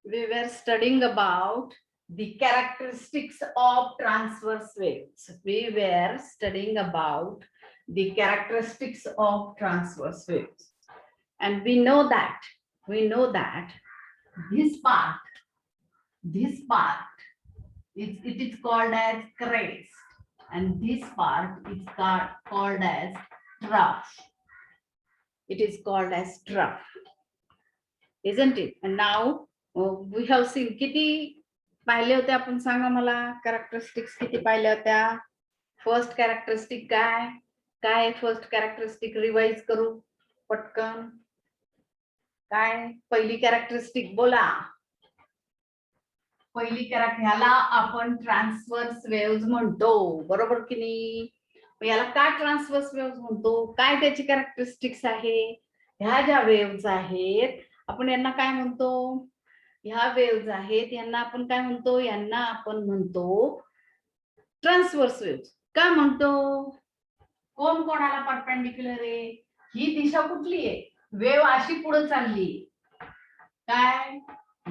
we were studying about the characteristics of transverse waves. We were studying about the characteristics of transverse waves. And we know that this part, it is called as crest, and this part is called as trough. It is called as trough, isn't it? And now we have seen किती पाहिले होते आपण, सांगा मला characteristics किती पाहिल्या होत्या. First characteristic काय काय फर्स्ट कॅरेक्टरिस्टिक रिवाइज करू पटकन. काय पहिली कॅरेक्टरिस्टिक बोला. पहिली ह्याला आपण ट्रान्सवर्स वेव्स म्हणतो, बरोबर की नाही. याला का ट्रान्सवर्स वेव्स म्हणतो, काय त्याची कॅरेक्टरिस्टिक्स आहे. ह्या ज्या वेव्स आहेत आपण यांना काय म्हणतो, ह्या वेव्स आहेत यांना आपण काय म्हणतो, यांना आपण म्हणतो ट्रान्सवर्स वेव्स. का म्हणतो, कोण कोणाला परपेंडिक्युलर आहे. ही दिशा कुठली आहे, वेव्ह अशी पुढे चालली, काय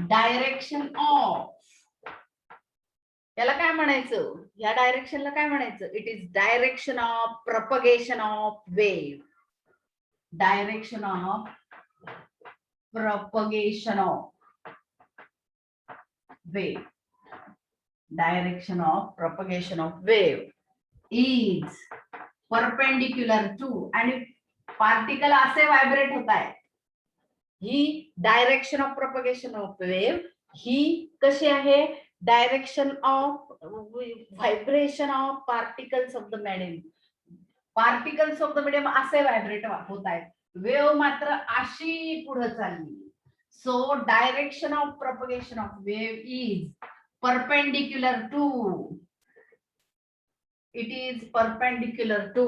डायरेक्शन ऑफ. याला काय म्हणायचं, या डायरेक्शनला काय म्हणायचं, it is direction of propagation of wave. Direction of propagation of wave. Direction of propagation of wave is perpendicular to, आणि पार्टिकल असे व्हायब्रेट होत आहेत. ही direction of propagation of wave ही कशी आहे, direction of vibration of particles of the medium. Particles of the medium असे vibrate होत आहेत, वेव्ह मात्र अशी पुढे चालली. So direction of propagation of wave is perpendicular to, it is perpendicular to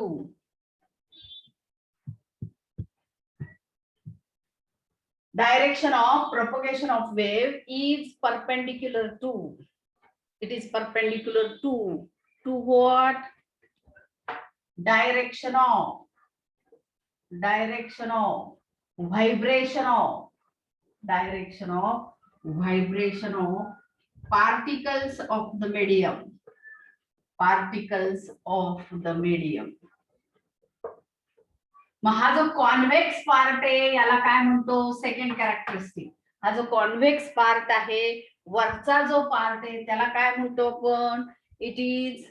direction of propagation of wave is perpendicular to, it is perpendicular to what, direction of vibration of particles of the medium, मग हा जो convex part आहे याला काय म्हणतो, second characteristic. हा जो convex part आहे, वरचा जो पार्ट आहे त्याला काय म्हणतो आपण, it is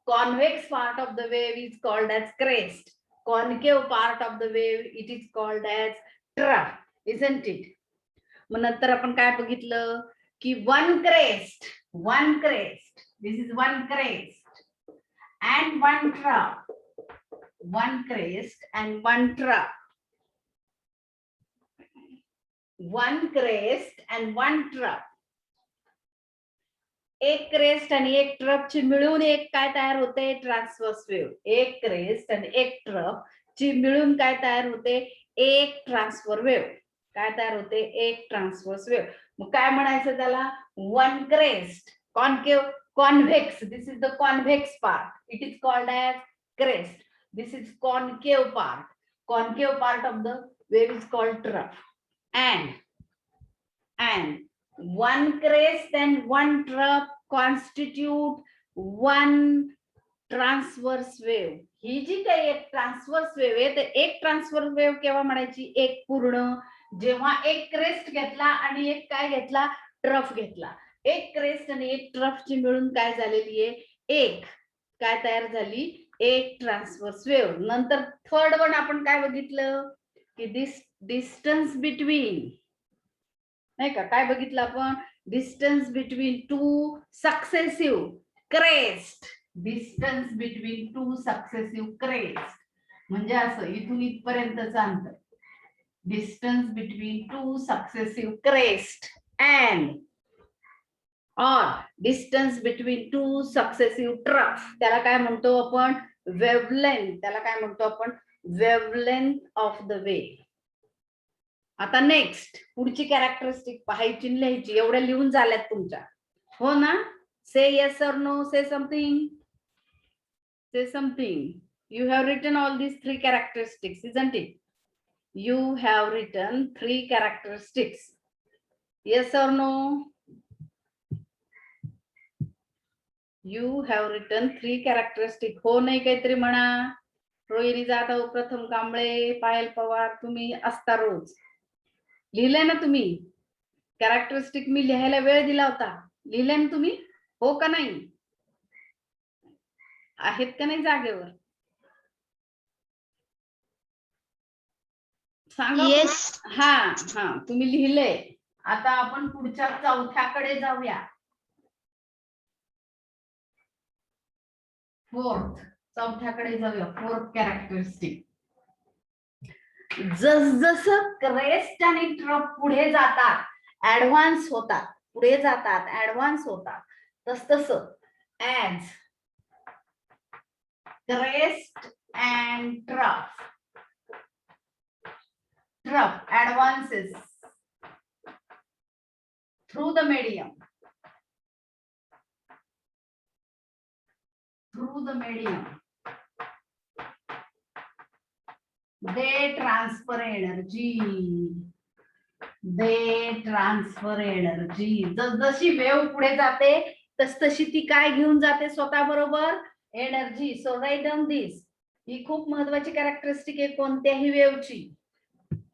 convex part of the wave is called as crest. Concave part of the wave it is called as trough, isn't it. मग नंतर आपण काय बघितलं की one crest, this is one crest and one trough, one crest and one trough, one crest and one trough. एक crest आणि एक trough ची मिळून एक काय तयार होते, ट्रान्सवर्स वेव्ह. एक क्रेस्ट आणि एक ट्रफ ची मिळून काय तयार होते, एक ट्रान्सफर वेव्ह. काय तयार होते, एक ट्रान्सवर्स वेव्ह. मग काय म्हणायचं त्याला, one crest, concave, convex, this is the convex part, it is called as crest. This is concave part. Concave part of the wave is called trough. And one crest and one trough constitute one transverse wave. ही जी काही एक transverse wave आहे, तर एक transverse wave केव्हा म्हणायची, एक पूर्ण, जेव्हा एक क्रेस्ट घेतला आणि एक काय घेतला, ट्रफ घेतला. एक क्रेस्ट आणि एक ट्रफची मिळून काय झालेली आहे, एक काय तयार झाली, एक ट्रान्सवर्स वेव्ह. नंतर थर्ड वन आपण काय बघितलं की दिस डिस्टन्स बिटवीन, नाही का, काय बघितलं आपण, distance between two successive crest. Distance between two successive crest म्हणजे असं इथून इथपर्यंतचं अंतर, distance between two successive crest and और distance between two successive trough. त्याला काय म्हणतो आपण, वेव्हलेंथ. त्याला काय म्हणतो आपण, वेव्हलेंथ ऑफ द वेव्ह. आता नेक्स्ट पुढची कॅरेक्टरिस्टिक पाहायची, लिहायची. एवढ्या लिहून झाल्यात तुमच्या, हो ना. से येस और no, say something, say something. You have written all these three characteristics, isn't it? You have written three characteristics. Yes or no? You have written 3 characteristic. हो नाही काहीतरी म्हणा. रोहिणी जाधव, प्रथम कांबळे, पायल पवार, तुम्ही असता रोज. लिहिलंय ना तुम्ही? कॅरेक्टरिस्टिक मी लिहायला वेळ दिला होता. लिहिलंय ना तुम्ही? हो का नाही? आहेत का नाही जागेवर? सांगा. हा हा तुम्ही लिहिलंय. आता आपण पुढच्या चौथ्याकडे जाऊया. फोर्थ, चौथ्याकडे जाऊया. Fourth characteristic. जसजसं क्रेस्ट आणि ट्रफ पुढे जातात, ऍडव्हान्स होतात, पुढे जातात, ऍडव्हान्स होतात, तस as crest and trough advances through the medium, they transfer energy. जशी वेव्ह पुढे जाते तशी ती काय घेऊन जाते स्वतः बरोबर? एनर्जी. सो राईट डाऊन दिस. ही खूप महत्वाची कॅरेक्टरिस्टिक आहे कोणत्याही वेव्हची.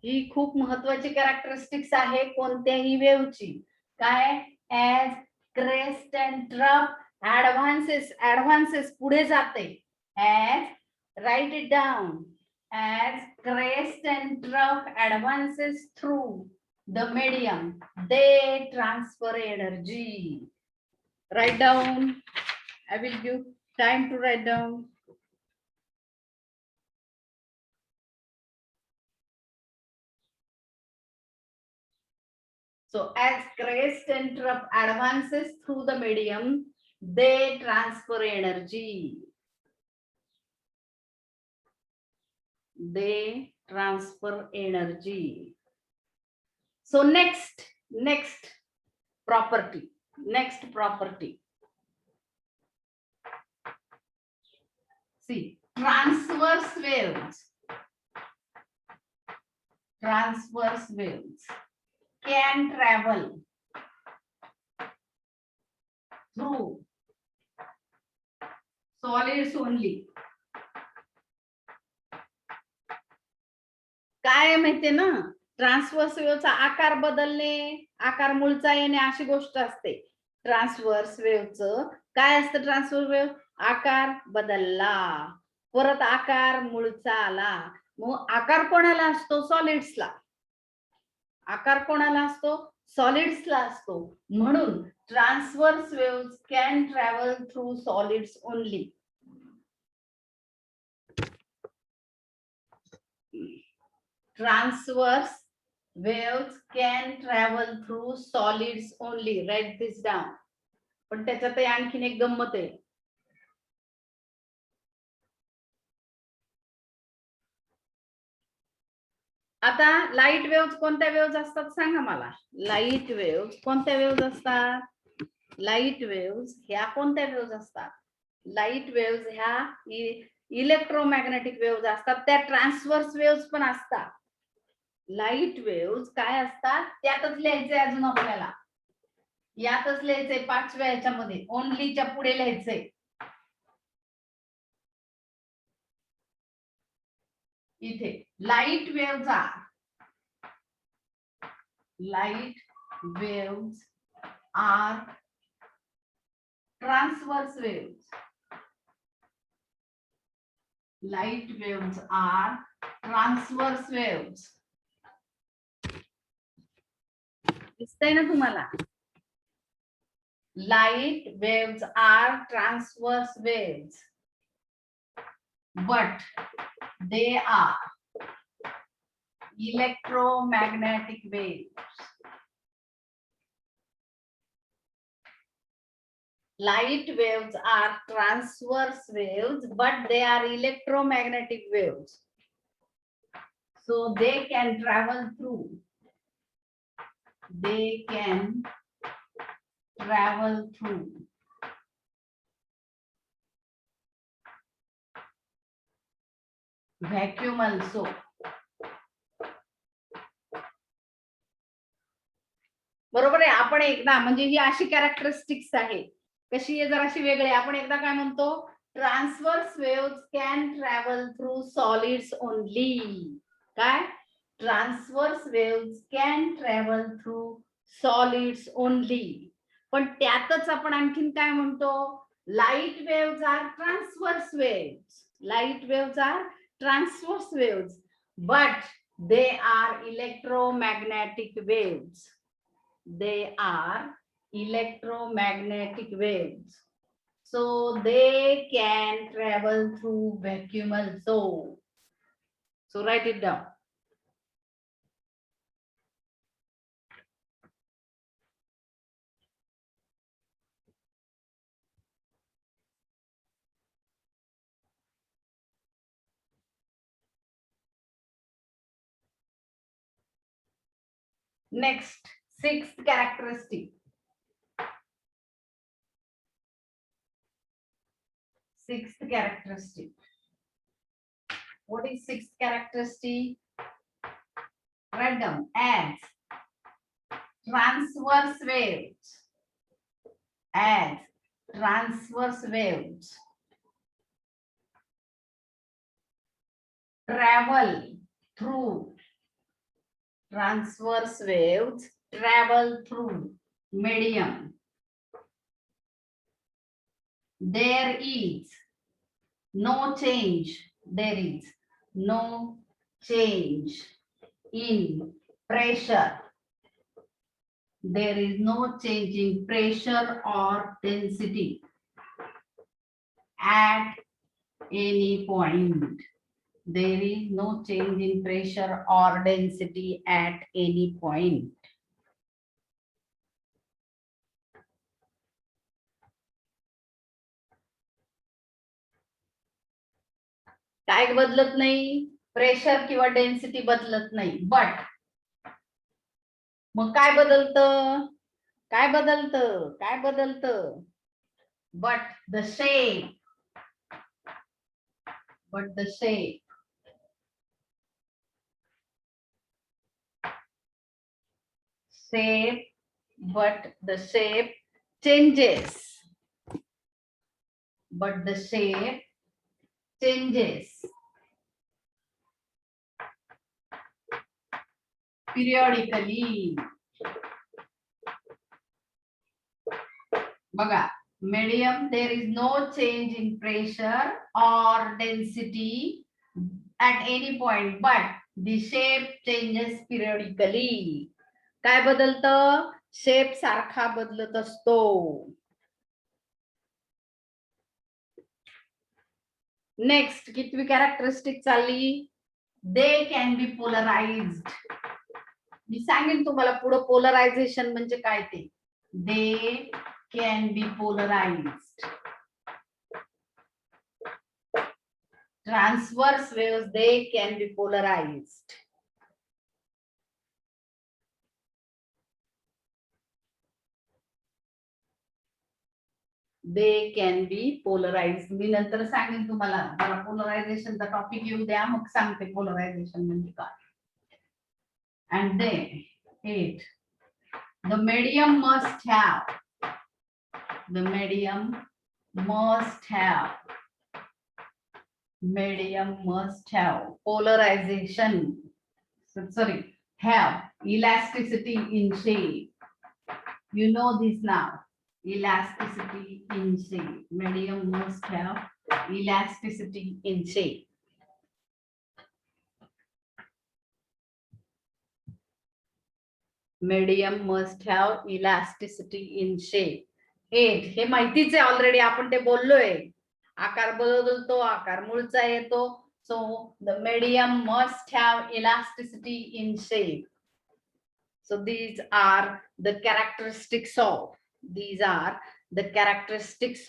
ही खूप महत्वाची कॅरेक्टरिस्टिक्स आहे कोणत्याही वेव्हची. काय? As crest and trough advances पुढे जाते. As write it down. As crest and trough advances through the medium, they transfer energy. Write down. I will give time to write down. So as crest and trough advances through the medium, they transfer energy. They transfer energy. So next property. See, transverse waves can travel through solids only. काय माहितीये ना, transverse वेव्हचा आकार बदलणे, आकार मूळचा येणे अशी गोष्ट असते. ट्रान्सवर्स वेव्हचं काय असतं? ट्रान्सवर्स वेव्ह आकार बदलला, परत आकार मूळचा आला. मग आकार कोणाला असतो? सॉलिड्सला. आकार कोणाला असतो? सॉलिड्सला असतो. म्हणून transverse waves can travel through solids only. Transverse waves can travel through solids only. Write this down. पण त्याच्यात आणखीन एक गंमत आहे. आता लाईट वेव्स कोणत्या वेव्स असतात सांगा मला. लाईट वेव्स कोणत्या वेव्स असतात? लाईट वेव्स ह्या कोणत्या वेव्स असतात? लाईट वेव्स ह्या इलेक्ट्रोमॅग्नेटिक वेव्स असतात. त्या ट्रान्सवर्स वेव्स पण असतात. लाईट वेव्स काय असतात त्यातच लिहायचंय अजून आपल्याला. यातच लिहायचंय 5व्या ह्याच्यामध्ये. ओनलीच्या पुढे लिहायचंय. इथे light waves are transverse waves. Light waves are transverse waves. दिसतंय ना तुम्हाला? Light waves are transverse waves, but they are electromagnetic waves. Light waves are transverse waves, but they are electromagnetic waves. So they can travel through. They can travel through vacuum also. बरोबर आहे. आपण एकदा म्हणजे ही अशी characteristics आहे. कशी आहे जर अशी वेगळी आपण एकदा काय म्हणतो transverse waves can travel through solids only. काय transverse waves can travel through solids only. पण त्यातच आपण आणखीन काय म्हणतो light waves are transverse waves. Light waves are transverse waves but they are electromagnetic waves. They are electromagnetic waves. So they can travel through vacuum also. So write it down. Next, sixth characteristic. Sixth characteristic. What is sixth characteristic? Write down as transverse waves. As transverse waves travel through transverse waves travel through medium. There is no change. There is no change in pressure. There is no change in pressure or density at any point. There is no change in pressure or density at any point. काय बदलत नाही pressure किंवा density बदलत नाही but मग काय बदलतं काय बदलतं काय बदलतं but the shape but the shape but the shape changes but the shape changes periodically. बघा medium there is no change in pressure or density at any point but the shape changes periodically. काय बदलतं shape सारखा बदलत असतो. Next कितवी characteristic चालली दे can be polarised. मी सांगेन तुम्हाला पुढे पोलरायझेशन म्हणजे काय ते. They can be polarised. Transverse waves they can be polarised. They can be polarised. मी नंतर सांगेन तुम्हाला मला पोलरायझेशनचा टॉपिक येऊ द्या मग सांगते पोलरायझेशन म्हणजे काय. And then 8. The medium must have. The medium must have. Medium must have polarization. Sorry, have elasticity in shape. You know this now. Elasticity in shape. Medium must have elasticity in shape. Medium must have elasticity in shape. 8 हे माहितीच आहे already आपण ते बोललोय. आकार बदलतो आकार मूळचा येतो. So the medium must have elasticity in shape. So these are the characteristics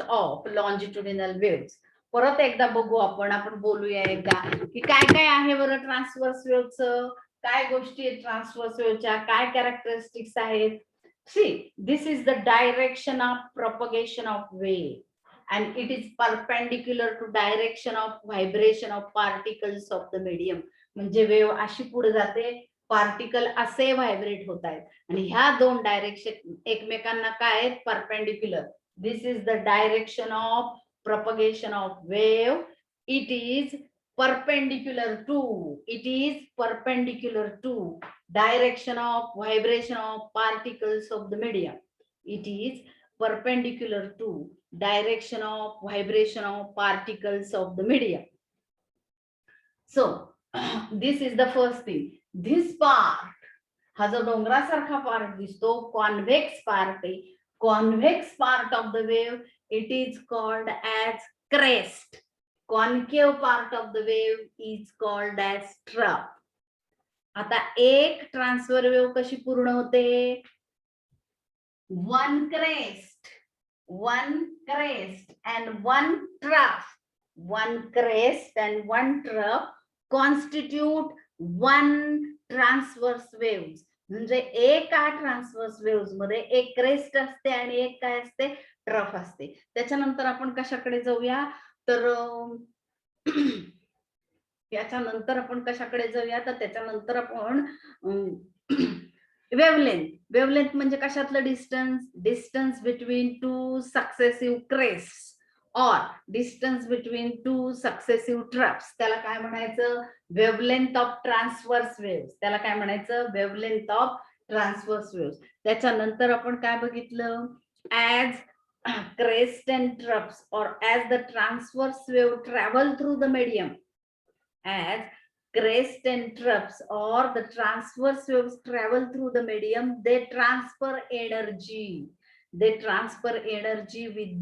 of longitudinal waves. परत एकदा बघू आपण बोलूया एकदा की काय काय आहे बरं ट्रान्सवर्स वेव्हचं. काय गोष्टी आहेत ट्रान्सवर्स वेव्हच्या काय कॅरेक्टरिस्टिक्स आहेत. See, this is the direction of propagation of wave and it is perpendicular to direction of vibration of particles of the medium. म्हणजे वेव्ह अशी पुढे जाते पार्टिकल असे व्हायब्रेट होत आहेत आणि ह्या दोन डायरेक्शन एकमेकांना काय आहेत perpendicular. This is the direction of propagation of wave. It is perpendicular to direction of vibration of particles of the medium. It is perpendicular to direction of vibration of particles of the medium. So this is the first thing. This part हा जो डोंगरासारखा part दिसतो convex part आहे. Convex part of the wave it is called as crest. Concave part of the wave is called as trough. आता एक transfer wave कशी पूर्ण होते. one crest and one trough. One crest and one trough constitute one transverse waves. म्हणजे एका transverse waves मध्ये एक crest असते आणि एक काय असते ट्रफ असते. त्याच्यानंतर आपण कशाकडे जाऊया तर याच्यानंतर आपण कशाकडे जाऊया तर त्याच्यानंतर आपण वेवलेंथ म्हणजे कशातलं distance between two successive crest और distance between two successive troughs त्याला काय म्हणायचं वेवलेंथ ऑफ ट्रान्सवर्स वेव्स. त्याला काय म्हणायचं वेवलेंथ ऑफ ट्रान्सवर्स वेव्स. त्याच्यानंतर आपण काय बघितलं as crest and troughs or as the transverse wave travel through the medium, as crest and troughs or the transverse waves travel through the medium, they transfer energy with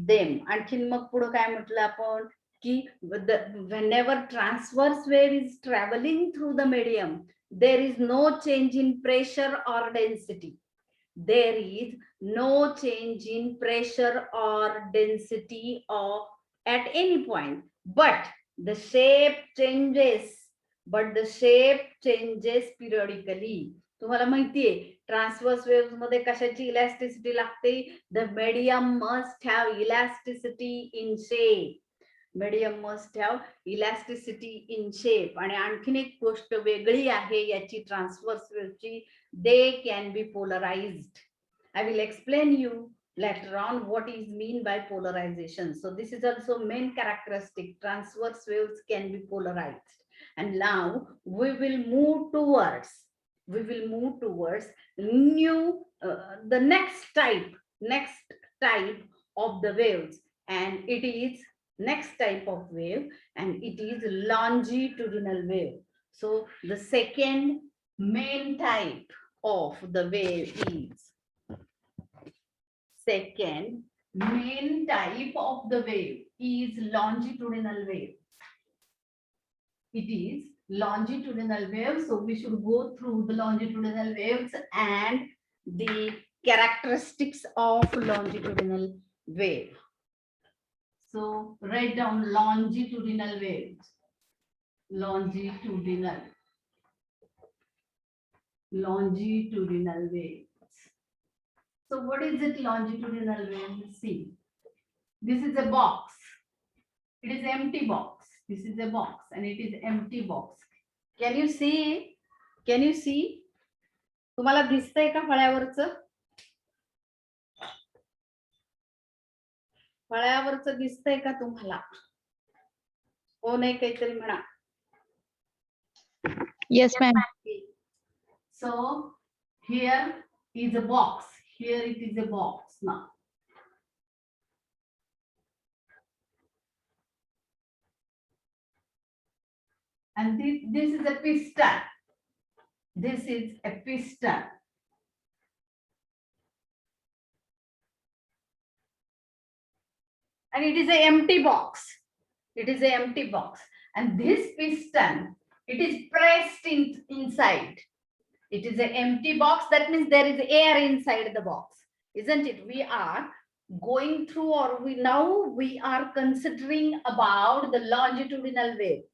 them. आणखीन मग पुढे काय म्हटलं आपण की whenever transverse wave is traveling through the medium, there is no change in pressure or density. There is no change in pressure or density of at any point, but the shape changes periodically. तुम्हाला माहितीये transverse waves मध्ये कशाची elasticity लागते. The medium must have elasticity in shape. आणि आणखीन एक गोष्ट वेगळी आहे याची transverse वेव्हची. they can be polarized. I will explain you later on what is mean by polarization. So this is also main characteristic. Transverse waves can be polarized. And now we will move towards the next type of the waves, and it is next type of wave, and it is longitudinal wave. So the second main type of the wave is longitudinal wave. It is longitudinal wave. So we should go through the longitudinal waves and the characteristics of longitudinal wave. So write down longitudinal waves. Longitudinal waves. So what is it longitudinal wave? See, this is a box. It is empty box. This is a box and it is empty box. Can you see? तुम्हाला दिसतंय का फळ्यावरचं दिसतंय का तुम्हाला? हो नाही काहीतरी म्हणा. Yes, ma'am. So here is a box. Here it is a box now. And this is a piston. This is a piston. And it is an empty box. And this piston, it is pressed inside. It is an empty box. That means there is air inside the box, isn't it? We are going through, or we are considering about the longitudinal waves.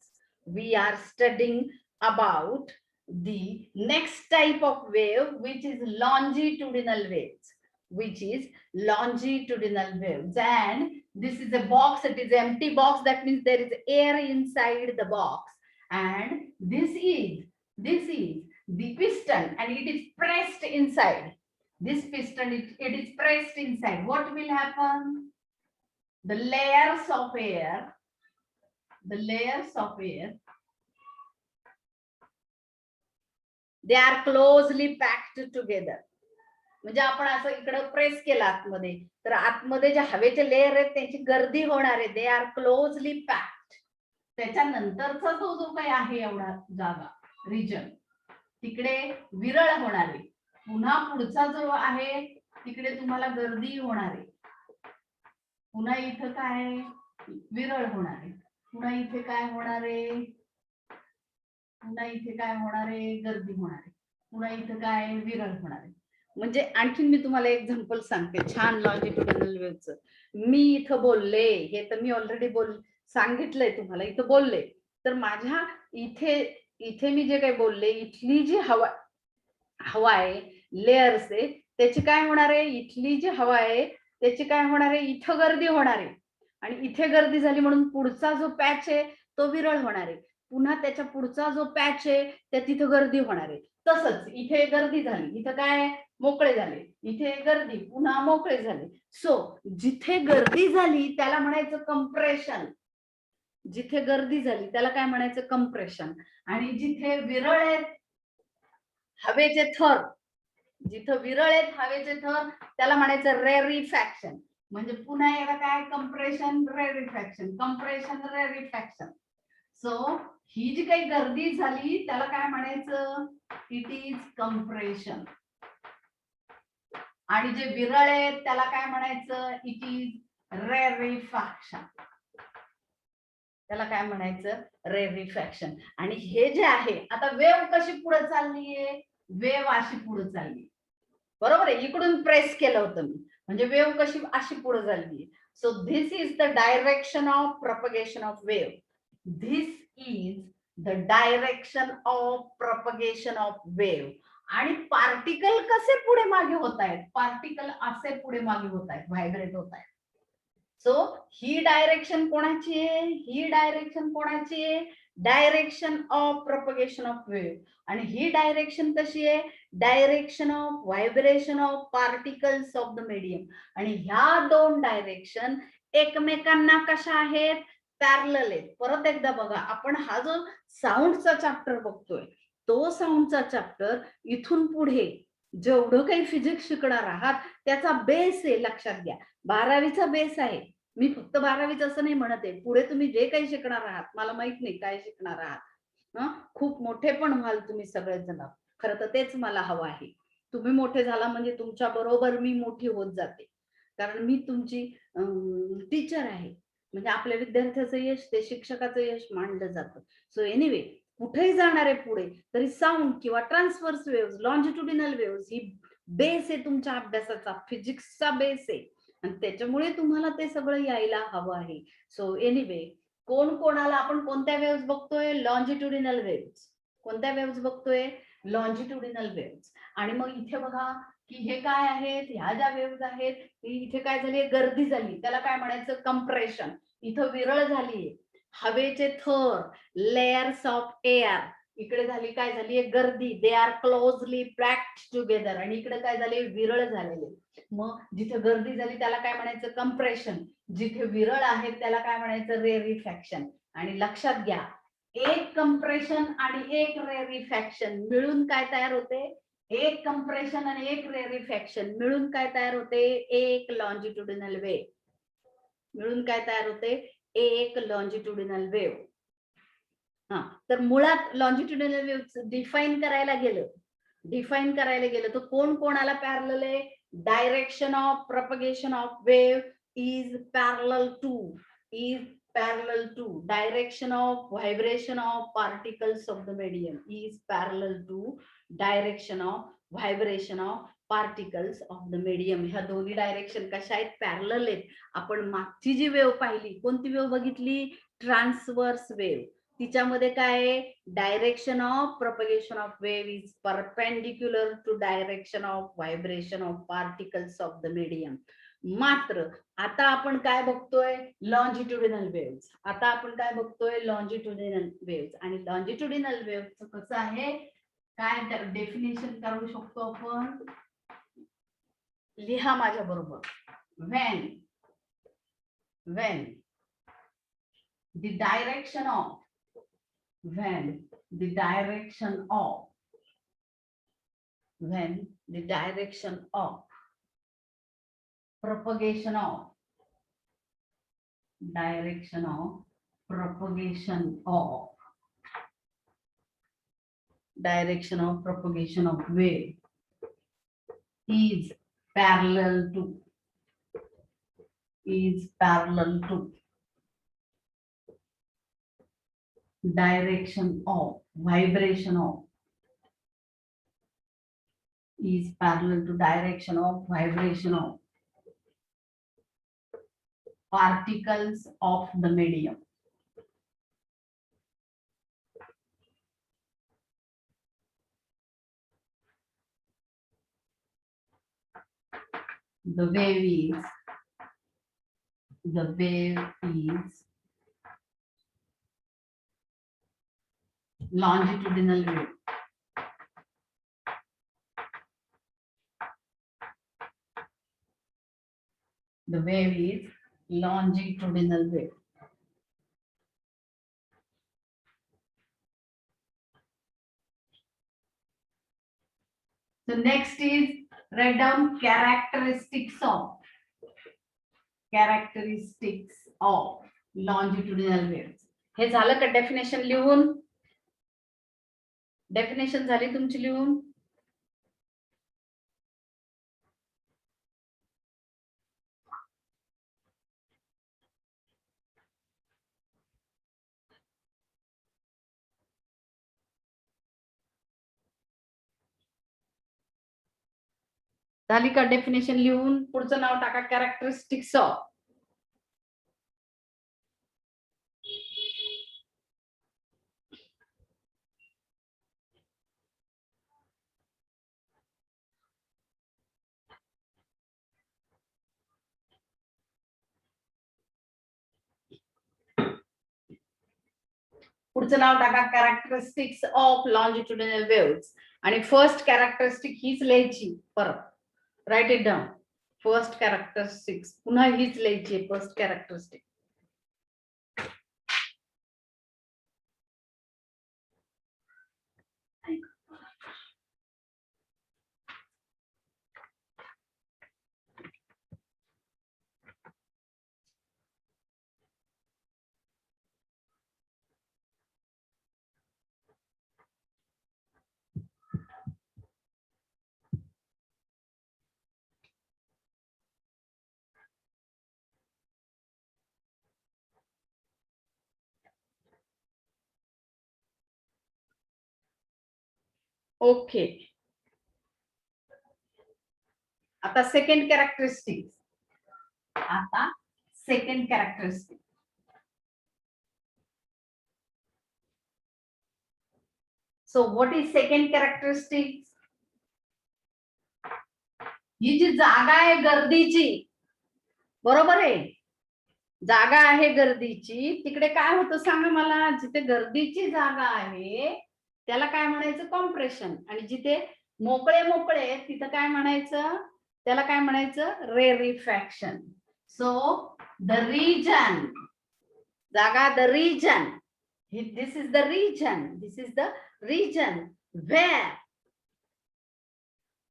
We are studying about the next type of wave, which is longitudinal waves. And this is a box. It is an empty box. That means there is air inside the box. and this is the piston, and it is pressed inside. This piston, it is pressed inside. What will happen? The layers of air, they are closely packed together. म्हणजे आपण असं इकडे press केलं आतमध्ये, तर आतमध्ये जे हवेचे लेयर आहेत त्यांची गर्दी होणार आहे. They are closely packed. त्याच्यानंतरचा जो काही आहे एवढा जागा रिजन, तिकडे विरळ होणार आहे. पुन्हा पुढचा जो आहे तिकडे तुम्हाला गर्दी होणार आहे. पुन्हा इथं काय विरळ होणार आहे. पुन्हा इथे काय होणार आहे? पुन्हा इथे काय होणार आहे? गर्दी होणार आहे. पुन्हा इथं काय विरळ होणार आहे. म्हणजे आणखीन मी तुम्हाला एक्झाम्पल सांगते छान लॉंजिट्युडिनल वेव्हचं. मी इथं बोलले, हे तर मी ऑलरेडी सांगितलंय तुम्हाला, इथं बोलले. तर माझ्या इथे मी जे काही बोलले, इथली जी हवा आहे, लेयर्स आहे, त्याची काय होणार आहे? इथली जी हवा आहे त्याची काय होणार आहे? इथं गर्दी होणार आहे. आणि इथे गर्दी झाली म्हणून पुढचा जो पॅच आहे तो विरळ होणार आहे. पुन्हा त्याच्या पुढचा जो पॅच आहे त्या तिथं गर्दी होणार आहे. तसंच इथे गर्दी झाली, इथं काय मोकळे झाले, इथे गर्दी, पुन्हा मोकळे झाले. सो जिथे गर्दी झाली त्याला म्हणायचं कंप्रेशन. जिथे गर्दी झाली त्याला काय म्हणायचं? कंप्रेशन. आणि जिथे विरळ आहेत हवेचे थर, जिथं विरळ आहेत हवेचे थर त्याला म्हणायचं रेरिफॅक्शन. म्हणजे पुन्हा एकदा काय? Compression, rarefaction, compression, rarefaction. So ही जी काही गर्दी झाली त्याला काय म्हणायचं? It is compression. आणि जे विरळ आहेत त्याला काय म्हणायचं? It is rarefaction. त्याला काय म्हणायचं? रेरिफॅक्शन. आणि हे जे आहे, आता वेव्ह कशी पुढे चाललीये? वेव्ह अशी पुढे चालली, बरोबर आहे. इकडून प्रेस केलं होतं मी, म्हणजे वेव्ह कशी अशी पुढे चालली. So this is the direction of propagation of wave. This is the direction of propagation of wave. आणि पार्टिकल कसे पुढे मागे होत आहेत? पार्टिकल असे पुढे मागे होत आहेत, व्हायब्रेट होत आहेत. सो ही डायरेक्शन कोणाची आहे? ही डायरेक्शन कोणाची आहे? Direction of propagation of wave. आणि ही डायरेक्शन कशी आहे? Direction of vibration of particles of the medium. आणि ह्या दोन डायरेक्शन एकमेकांना कशा आहेत? पॅरलल आहेत. परत एकदा बघा, आपण हा जो साऊंडचा चॅप्टर बघतोय, तो साऊंडचा चॅप्टर इथून पुढे जेवढं काही फिजिक्स शिकणार आहात त्याचा बेस आहे. लक्षात घ्या, 12वीचा बेस आहे. मी फक्त 12वीच असं नाही म्हणत आहे, पुढे तुम्ही जे काही शिकणार आहात, मला माहित नाही काय शिकणार आहात. खूप मोठे पण व्हाल तुम्ही सगळेजण. खरं तर तेच मला हवं आहे. तुम्ही मोठे झाला म्हणजे तुमच्या बरोबर मी मोठी होत जाते, कारण मी तुमची टीचर आहे. म्हणजे आपल्या विद्यार्थ्याचं यश ते शिक्षकाचं यश मानलं जातं. सो एनिवे, कुठेही जाणार आहे पुढे तरी साऊंड किंवा ट्रान्सव्हर्स वेव्हज, लॉंजिट्युडिनल वेव्हज ही बेस आहे तुमच्या अभ्यासाचा, फिजिक्सचा बेस आहे. आणि त्याच्यामुळे तुम्हाला ते सगळं यायला हवं आहे. सो एनिवे, कोणाला आपण कोणत्या वेव्हज बघतोय? लॉंजिट्युडिनल वेव्हज. कोणत्या वेव्हज बघतोय? लॉंजिट्युडिनल वेव्हज. आणि मग इथे बघा की हे काय आहेत? ह्या ज्या वेव्हज आहेत, इथे काय झाली? गर्दी झाली, त्याला काय म्हणायचं? कंप्रेशन. इथं विरळ झाली, हवेचे थर, लेयर्स ऑफ एअर. इकडे झाली काय झाली? गर्दी. दे आर क्लोजली पॅक्ड टुगेदर. आणि इकडे काय झाले? विरळ झालेले. मग जिथे गर्दी झाली त्याला काय म्हणायचं? कंप्रेशन. जिथे विरळ आहे त्याला काय म्हणायचं? रेरिफॅक्शन. आणि लक्षात घ्या, एक कंप्रेशन आणि एक रेरिफॅक्शन मिळून काय तयार होते? एक कंप्रेशन आणि एक रेरिफॅक्शन मिळून काय तयार होते? एक लॉंजिट्युडिनल वेव्ह. मिळून काय तयार होते? एक लॉंजिट्युडिनल वेव्ह. तर मुळात लॉंजिट्युडिनल वेव्ह डिफाईन करायला गेलं तर कोणाला पॅरलल आहे? Direction of propagation of wave is parallel to direction of vibration of particles of the medium is parallel to direction of vibration of particles of the medium. ह्या दोन्ही direction कशा आहेत? Parallel आहेत. आपण मागची जी वेव्ह पाहिली, कोणती वेव्ह बघितली? Transverse wave. तिच्यामध्ये काय आहे? Direction of propagation of wave is perpendicular to direction of vibration of particles of the medium. मात्र आता आपण काय बघतोय, लॉन्जिट्युडिनल वेव्स. आता आपण काय बघतोय, लॉन्जिट्युडिनल वेव्स. आणि लॉन्जिट्युडिनल वेव्हचं कसं आहे, काय डेफिनेशन करू शकतो आपण, लिहा माझ्या बरोबर. when the direction of when the direction of propagation of wave is parallel to direction of vibration of particles of the medium. The wave is longitudinal wave. The wave is longitudinal wave. So next is write down characteristics of longitudinal waves. हे झालं का definition लिहून? Definition झाली तुमची लिहून? झाली का definition लिहून? पुढचं नाव टाका कॅरेक्टरिस्टिक्स ऑफ. पुढचं नाव टाका कॅरेक्टरिस्टिक्स ऑफ लॉन्जिट्युडिनल वेव्स. आणि फर्स्ट कॅरेक्टरिस्टिक हीच लिहायची परत. Write it down. First characteristics पुन्हा हीच लिहायची. First characteristic. ओके. आता second characteristic. So what is second characteristic? ही जी जागा आहे गर्दीची, बरोबर आहे, जागा आहे गर्दीची, तिकडे काय होतं सांगा मला? जिथे गर्दीची जागा आहे त्याला काय म्हणायचं? कॉम्प्रेशन. आणि जिथे मोकळे तिथं काय म्हणायचं? त्याला काय म्हणायचं? रेरिफॅक्शन. सो द रिजन, जागा, the region, this is the region where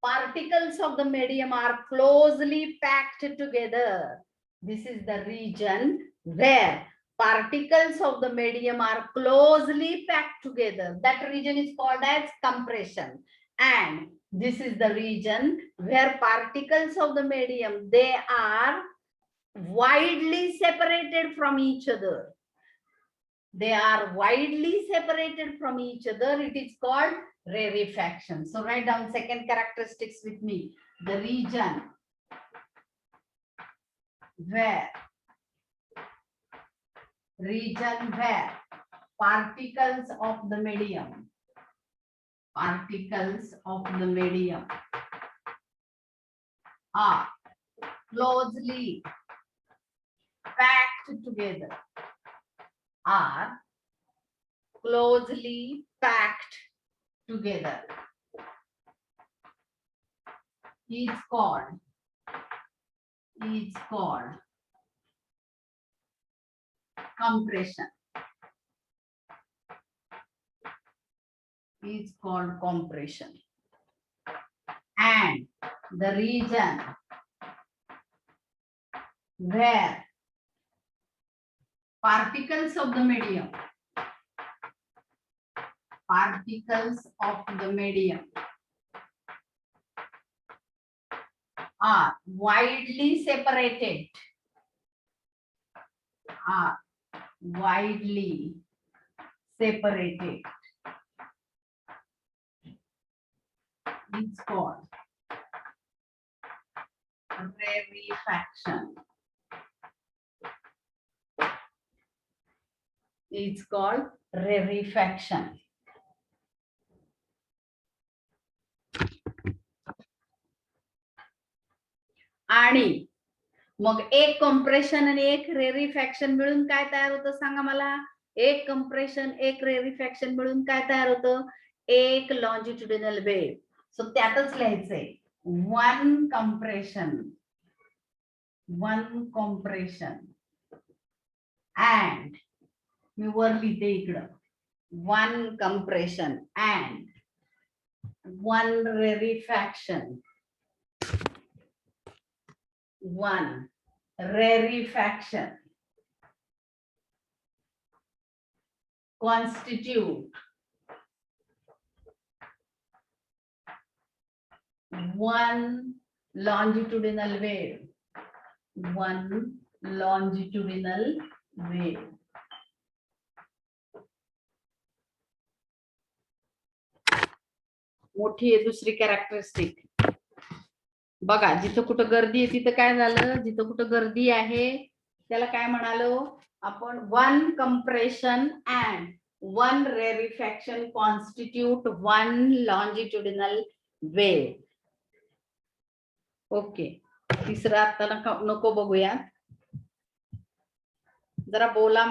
particles of the medium are closely packed together. This is the region where particles of the medium are closely packed together. That region is called as compression. And this is the region where particles of the medium, they are widely separated from each other. They are widely separated from each other. It is called rarefaction. So write down second characteristics with me. The region where particles of the medium are closely packed together are closely packed together is called compression. Is called compression. And the region where particles of the medium are widely separated is called rarefaction. It's called rarefaction. आणि मग एक compression आणि एक रेरिफॅक्शन मिळून काय तयार होतं सांगा मला. एक कॉम्प्रेशन एक रेरिफॅक्शन मिळून काय तयार होतं, एक लॉन्जिट्युडिनल वेव्ह. सो त्यातच लिहायचंय वन कॉम्प्रेशन अँड मी वर लिहिते इकडं one compression and one rarefaction. One rarefaction constitute one longitudinal wave. मोठी आहे दुसरी कॅरेक्टरिस्टिक. बघा जिथं कुठं गर्दी आहे तिथं काय झालं, जिथं कुठं गर्दी आहे त्याला काय म्हणालो आपण, one compression and one rarefaction constitute one longitudinal wave. Okay, तिसरा आता नको बघूया, जरा बोला.